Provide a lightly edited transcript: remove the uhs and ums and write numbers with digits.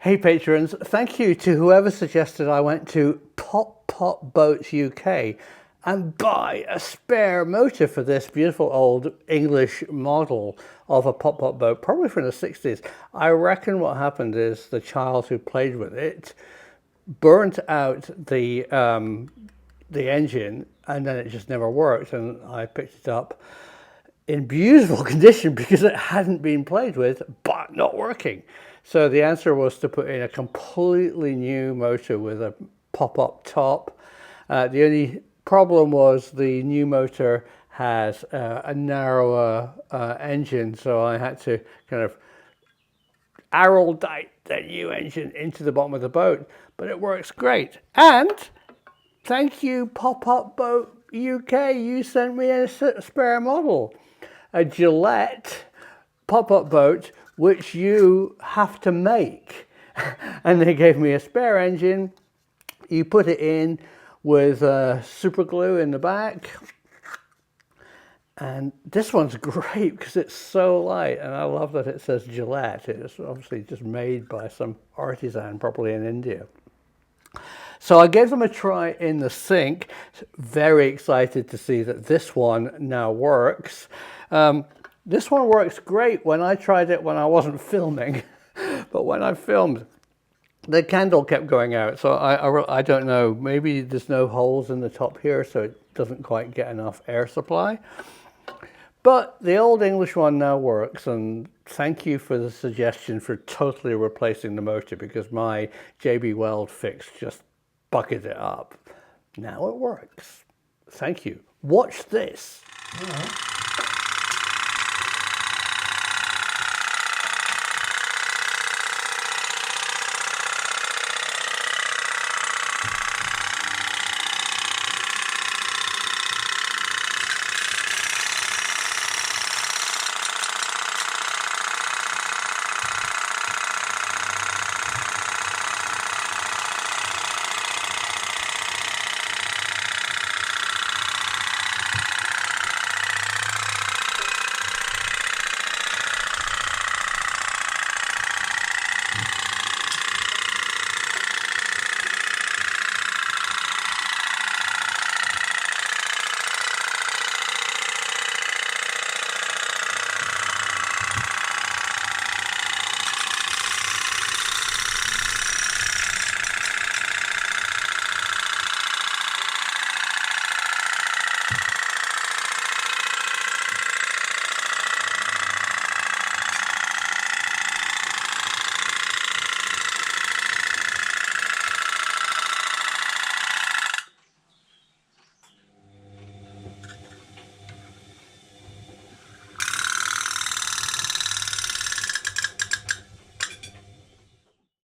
Hey patrons, thank you to whoever suggested I went to Pop Boats UK and buy a spare motor for this beautiful old English model of a pop boat, probably from the 60s. I reckon what happened is the child who played with it burnt out the engine, and then it just never worked, and I picked it up in beautiful condition because it hadn't been played with but not working. So the answer was to put in a completely new motor with a pop-up top. The only problem was the new motor has a narrower engine, so I had to kind of araldite that new engine into the bottom of the boat, but it works great. And thank you, Pop-Up Boat UK, you sent me a spare model, a Gillette pop-up boat, which you have to make. And they gave me a spare engine. You put it in with super glue in the back. And this one's great because it's so light, and I love that it says Gillette. It's obviously just made by some artisan, probably in India. So I gave them a try in the sink. Very excited to see that this one now works. This one works great when I tried it when I wasn't filming, but when I filmed, the candle kept going out. So I don't know, maybe there's no holes in the top here, so it doesn't quite get enough air supply. But the old English one now works, and thank you for the suggestion for totally replacing the motor, because my JB Weld fix just bucketed it up. Now it works. Thank you. Watch this. All right.